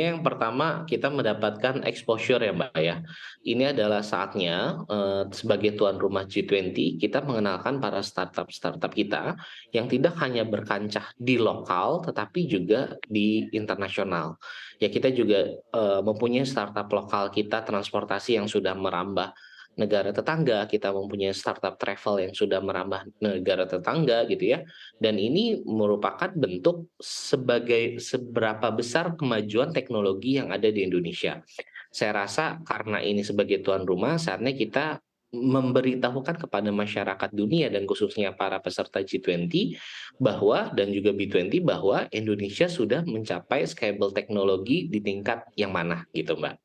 Yang pertama kita mendapatkan exposure ya, Mbak, ya. Ini adalah saatnya, sebagai tuan rumah G20 kita mengenalkan para startup-startup kita yang tidak hanya berkancah di lokal, tetapi juga di internasional. Ya kita juga, mempunyai startup lokal kita transportasi yang sudah merambah negara tetangga, kita mempunyai startup travel yang sudah merambah negara tetangga gitu ya. Dan ini merupakan bentuk sebagai seberapa besar kemajuan teknologi yang ada di Indonesia. Saya rasa karena ini sebagai tuan rumah, saatnya kita memberitahukan kepada masyarakat dunia dan khususnya para peserta G20 bahwa dan juga B20 bahwa Indonesia sudah mencapai scalable teknologi di tingkat yang mana gitu, Mbak.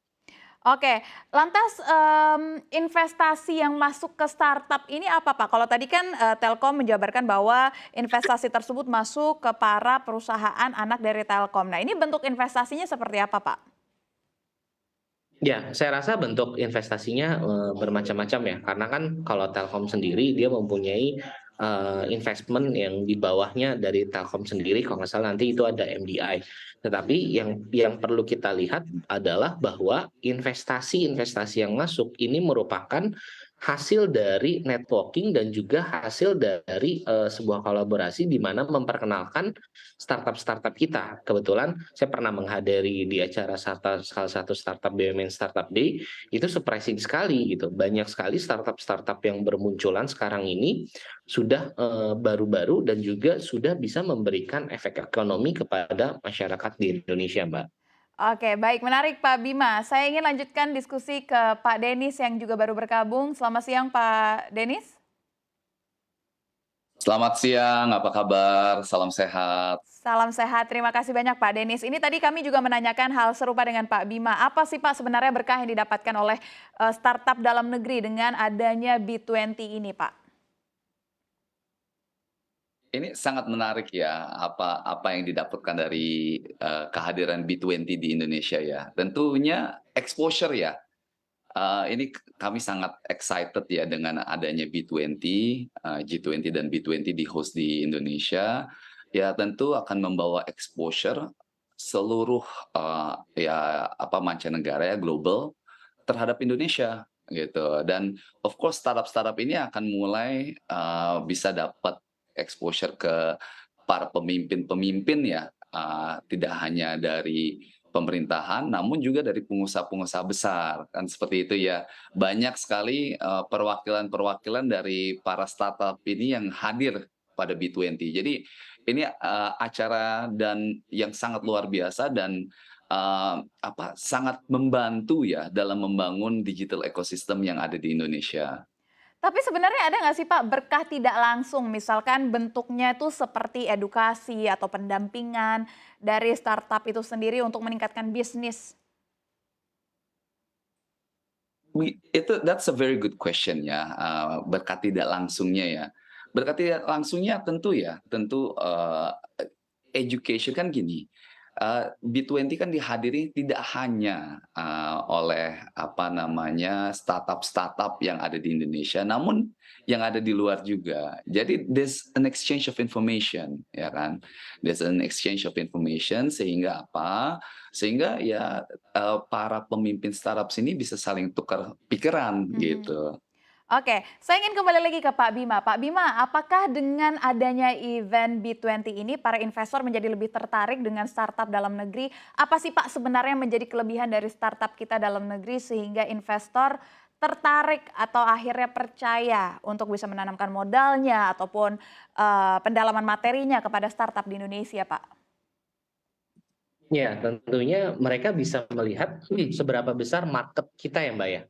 Oke, lantas, investasi yang masuk ke startup ini apa, Pak? Kalau tadi kan, Telkom menjabarkan bahwa investasi tersebut masuk ke para perusahaan anak dari Telkom. Nah, ini bentuk investasinya seperti apa, Pak? Ya, saya rasa bentuk investasinya, bermacam-macam ya, karena kan kalau Telkom sendiri dia mempunyai, investment yang di bawahnya dari Telkom sendiri kalau nggak salah nanti itu ada MDI. Tetapi yang perlu kita lihat adalah bahwa investasi-investasi yang masuk ini merupakan hasil dari networking dan juga hasil dari, sebuah kolaborasi di mana memperkenalkan startup-startup kita. Kebetulan saya pernah menghadiri di acara salah satu startup BUMN Startup Day, itu surprising sekali gitu. Banyak sekali startup-startup yang bermunculan sekarang ini sudah, baru-baru dan juga sudah bisa memberikan efek ekonomi kepada masyarakat di Indonesia, Mbak. Oke, baik, menarik, Pak Bima. Saya ingin lanjutkan diskusi ke Pak Denis yang juga baru bergabung. Selamat siang, Pak Denis. Selamat siang, apa kabar? Salam sehat. Salam sehat, terima kasih banyak Pak Denis. Ini tadi kami juga menanyakan hal serupa dengan Pak Bima. Apa sih Pak sebenarnya berkah yang didapatkan oleh startup dalam negeri dengan adanya B20 ini, Pak? Ini sangat menarik ya, apa apa yang didapatkan dari kehadiran B20 di Indonesia ya. Tentunya exposure ya. Ini kami sangat excited ya dengan adanya B20, G20 dan B20 di-host di Indonesia. Ya tentu akan membawa exposure seluruh, ya apa, mancanegara ya, global terhadap Indonesia, gitu. Dan of course startup-startup ini akan mulai, bisa dapat exposure ke para pemimpin-pemimpin ya, tidak hanya dari pemerintahan, namun juga dari pengusaha-pengusaha besar, kan seperti itu ya. Banyak sekali, perwakilan-perwakilan dari para startup ini yang hadir pada B20. Jadi ini, acara dan yang sangat luar biasa dan, apa, sangat membantu ya dalam membangun digital ecosystem yang ada di Indonesia. Tapi sebenarnya ada nggak sih Pak berkah tidak langsung, misalkan bentuknya itu seperti edukasi atau pendampingan dari startup itu sendiri untuk meningkatkan bisnis? That's a very good question ya, berkat tidak langsungnya ya. Berkat tidak langsungnya tentu, education kan gini, B20 kan dihadiri tidak hanya, oleh apa namanya, startup-startup yang ada di Indonesia, namun yang ada di luar juga. Jadi there's an exchange of information, ya kan. There's an exchange of information sehingga apa, sehingga ya, para pemimpin startup sini bisa saling tukar pikiran Mhm. gitu. Oke, saya ingin kembali lagi ke Pak Bima. Pak Bima, apakah dengan adanya event B20 ini para investor menjadi lebih tertarik dengan startup dalam negeri? Apa sih Pak sebenarnya menjadi kelebihan dari startup kita dalam negeri sehingga investor tertarik atau akhirnya percaya untuk bisa menanamkan modalnya ataupun pendalaman materinya kepada startup di Indonesia, Pak? Ya, tentunya mereka bisa melihat, seberapa besar market kita ya, Mbak, ya.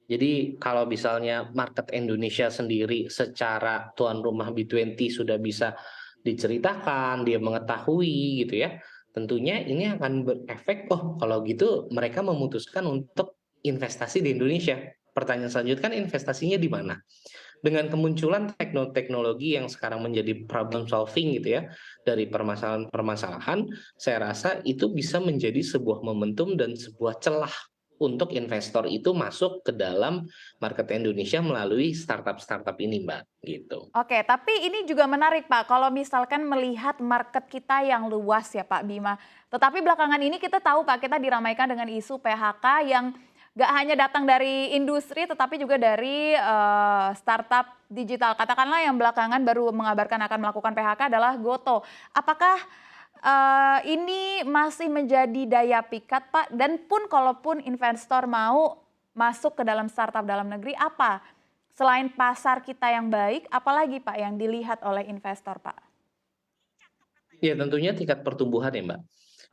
Jadi kalau misalnya market Indonesia sendiri secara tuan rumah B20 sudah bisa diceritakan, dia mengetahui gitu ya, tentunya ini akan berefek, oh kalau gitu mereka memutuskan untuk investasi di Indonesia. Pertanyaan selanjutnya kan investasinya di mana? Dengan kemunculan teknologi yang sekarang menjadi problem solving gitu ya, dari permasalahan-permasalahan, saya rasa itu bisa menjadi sebuah momentum dan sebuah celah untuk investor itu masuk ke dalam market Indonesia melalui startup-startup ini, Mbak, gitu. Oke, tapi ini juga menarik Pak, kalau misalkan melihat market kita yang luas ya Pak Bima. Tetapi belakangan ini kita tahu Pak, kita diramaikan dengan isu PHK yang gak hanya datang dari industri, tetapi juga dari startup digital. Katakanlah yang belakangan baru mengabarkan akan melakukan PHK adalah Goto. Apakah ini masih menjadi daya pikat Pak? Dan pun kalaupun investor mau masuk ke dalam startup dalam negeri, apa selain pasar kita yang baik, apalagi Pak yang dilihat oleh investor, Pak? Ya tentunya tingkat pertumbuhan ya, Mbak.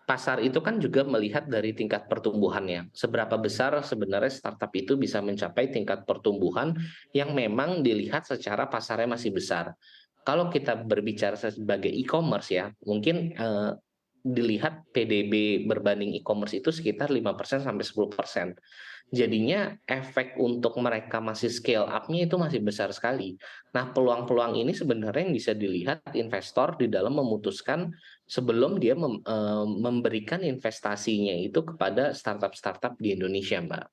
Pasar itu kan juga melihat dari tingkat pertumbuhannya. Seberapa besar sebenarnya startup itu bisa mencapai tingkat pertumbuhan yang memang dilihat secara pasarnya masih besar. Kalau kita berbicara sebagai e-commerce ya, mungkin dilihat PDB berbanding e-commerce itu sekitar 5% sampai 10%. Jadinya efek untuk mereka masih scale up-nya itu masih besar sekali. Nah, peluang-peluang ini sebenarnya yang bisa dilihat investor di dalam memutuskan sebelum dia memberikan investasinya itu kepada startup-startup di Indonesia, Mbak.